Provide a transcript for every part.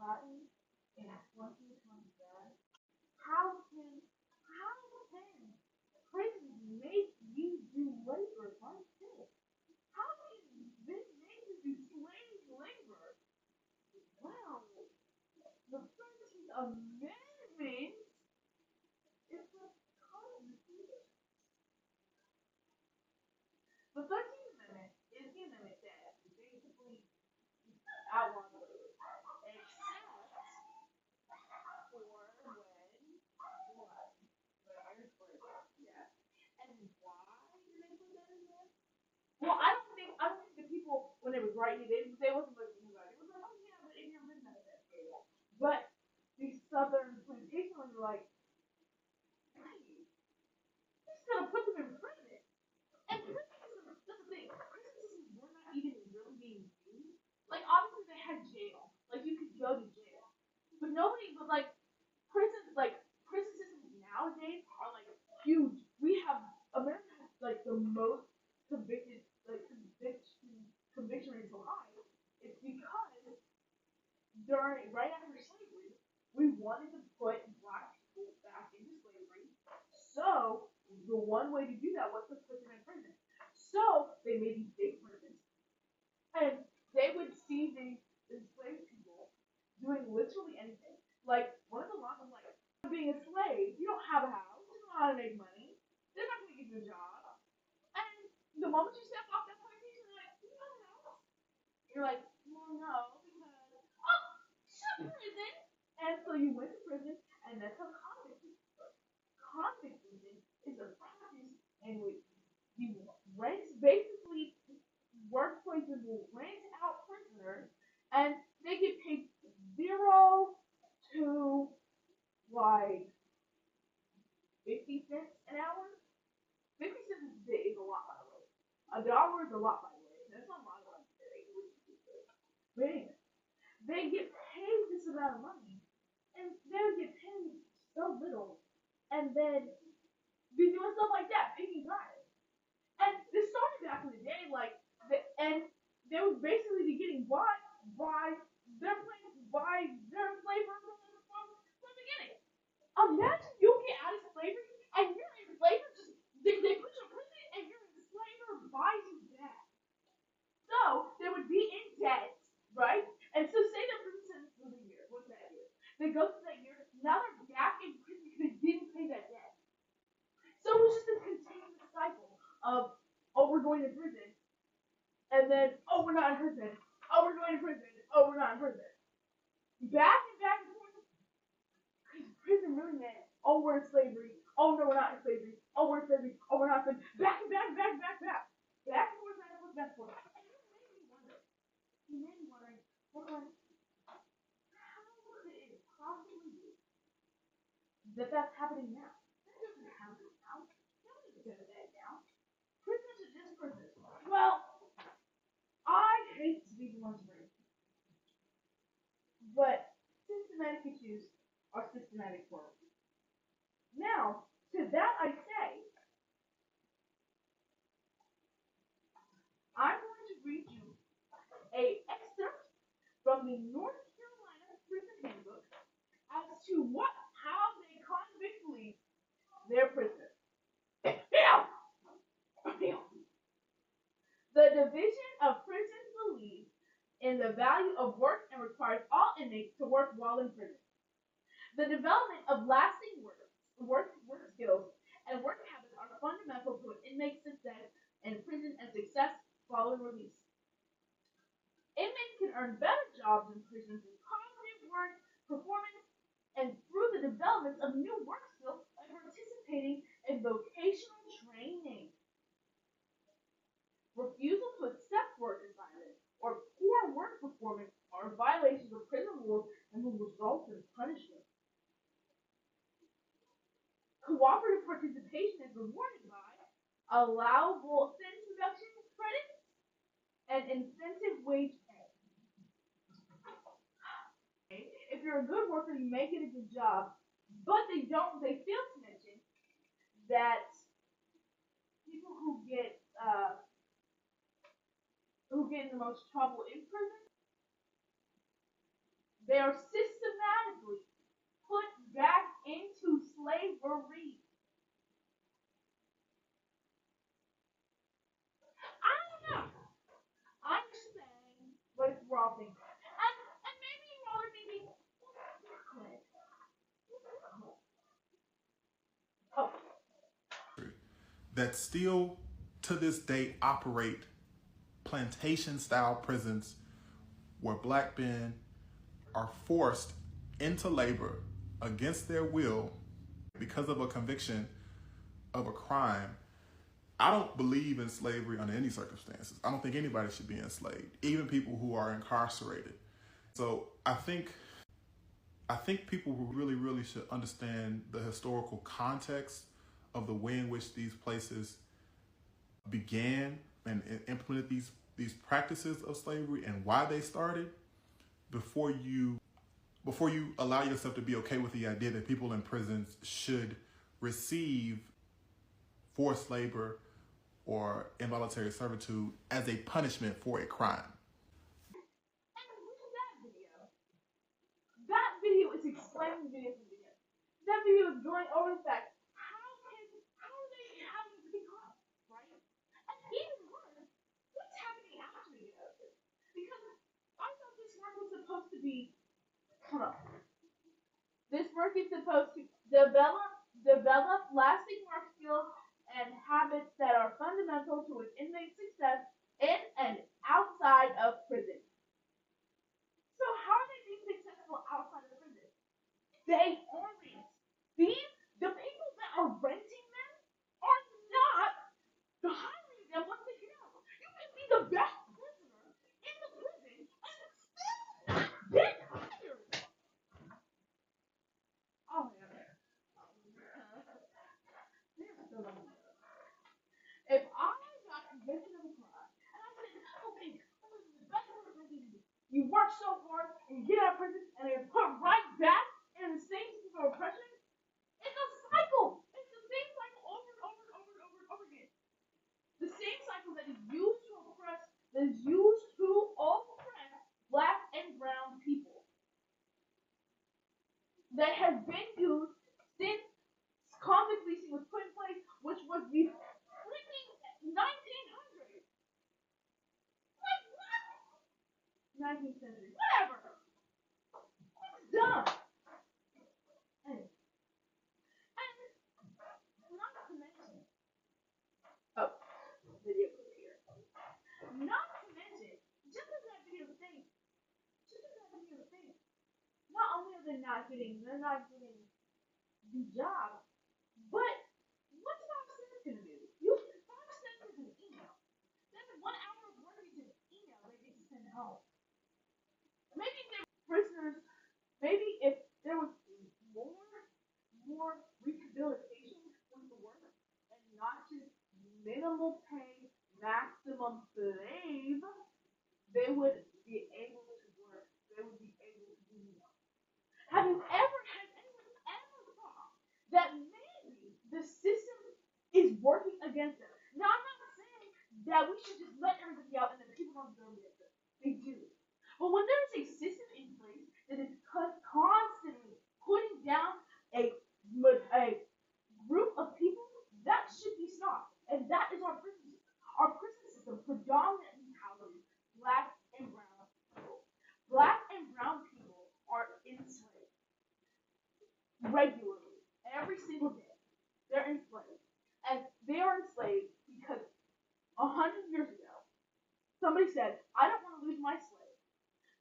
patent in 2027. How can how can prisons make you do labor like this? How can this make you do slave labor? Well, the 13th Amendment is what causes the 13th Amendment is the amendment that basically outlaws slavery, except for when what? Yeah. And why did they put that in there? Well, I don't think the people when they was writing it, they wasn't looking about it. It was like, oh yeah, but if you're written out that. But these southern plantation owners were like, hey, just gonna put them in prison. And prison systems, that's the thing. Prison systems were not even really being used. Like obviously they had jail. Like you could go to jail. But nobody but prison systems nowadays are like huge. We have America has like the most convicted like conviction rate so high. It's because during right after slavery, we wanted to put black people back into slavery. So the one way to do that was to put them in prison. So they made these big prisons, and they would see these enslaved people doing literally anything. Like one of the laws was like, being a slave, you don't have a house, you don't know how to make money. They're not going to give you a job. And the moment you step off that plantation, they're like, you have a house. You're like, well, no, because prison. And so you went to prison, and that's how convict is. Convict prison is a practice in which you rent, basically, workplaces will rent out prisoners, and they get paid 0 to like 50 cents an hour. 50 cents is a lot, by the way. $1 is a lot, by the way. That's not a lot of money. But anyway, they get paid this amount of money, and they would get paid so little, and then be doing stuff like that, picking guys. And this started back in the day, and they would basically be getting bought by by their flavor from the beginning. Imagine you get out of slavery and you're in slavery, just they put you in prison and you're in slavery buys you back. So they would be in debt, right? And so say their prison sentence was a year. What's that year? They go through that year. Now they're back in prison because they didn't pay that debt. So it was just a continuous cycle of, oh, we're going to prison, and then, oh, we're not in prison. Oh, we're going to prison. Oh, we're not in prison. Back and forth. Because prison really meant, oh, we're in slavery. Oh, no, we're not in slavery. Oh, we're in slavery. Oh, we're not in slavery. Back and back, back, back, back. Back and forth, back and forth, back and forth. And it made me wonder. It made me wondering, how could it possibly be that that's happening now? That doesn't happen now. Nobody's gonna that now. Prisons are just prisons. Well, I hate to be the one to bring, but systematic issues are systematic work. Now, to that I say, I'm going to read you a excerpt from the North Carolina Prison Handbook as to how they convictly their prisoners. The Division of Prisons believes in the value of work and requires all inmates to work while in prison. The development of lasting work skills and work habits are fundamental to an inmate's success in prison and success following release. Inmates can earn better jobs in prison through positive work performance and through the development of new work skills by participating in vocational training. Refusal to accept work assignments or poor work performance are violations of prison rules and will result in punishment. Cooperative participation is rewarded by allowable sentence reduction credits and incentive wage pay. If you're a good worker, you may get a good job, but they fail to mention that people who get in the most trouble in prison, they they are systematically put back into slavery. I don't know. I'm just saying what we're all thinking. And maybe you all are thinking, oh, that still to this day operate plantation style prisons where black men are forced into labor against their will because of a conviction of a crime. I don't believe in slavery under any circumstances. I don't think anybody should be enslaved, even people who are incarcerated. So I think people who really should understand the historical context of the way in which these places began and implemented these practices of slavery and why they started before you allow yourself to be okay with the idea that people in prisons should receive forced labor or involuntary servitude as a punishment for a crime. and look at that video. That video is explaining the video from the beginning. That video is going over the fact how are they having to become, right? And even worse, what's happening after they get out of this? Because I thought this work was supposed to be, hold on, this work is supposed to develop lasting work skills and habits that are fundamental to an inmate's success in and outside of prison. So how are they being successful outside of prison? They aren't. The people that are renting them are not hiring them once they get out. You can be the best prisoner in the prison and still not get hired. Oh man. If I got convicted of a crime and I said, okay, this is the best part of you work so hard and you get out of prison and you're put right back in the same system of oppression, it's a cycle. It's the same cycle over and over and over and over and over again. The same cycle that is used to oppress, that is used to oppress black and brown people. That has been used since convict leasing was put in place, which was the freaking 1900s. Like what? 19th century. Whatever. It's dumb. Anyway. And not to mention, oh, video clip here. Not to mention, just as that video thing, not only are they they're not getting the job, but what's 5 cents gonna do? 5 cents is an email. That's 1 hour of work is an email they get to send home. Maybe if they were prisoners, maybe if there was more rehabilitation with the work and not just minimal pay, maximum slave, they would be able to work. They would be able to do more. Has anyone ever thought that maybe the system is working against them? Now I'm not saying that we should just let everybody out and then people don't deserve it. They do. But when there's a system in place that is constantly putting down a group of people, that should be stopped. And that is our prison system. Our prison system predominantly houses black and brown people. Black and brown people are enslaved regularly, every single day. They're enslaved. And they are enslaved because 100 years ago, somebody said, I don't want to lose my slave.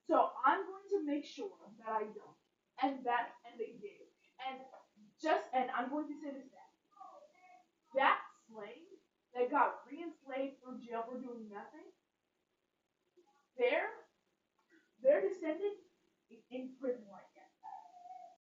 So I'm going to make sure that I don't. And they did. And I'm going to say this now. That slave that got re-enslaved from jail for doing nothing, their descendant is in prison right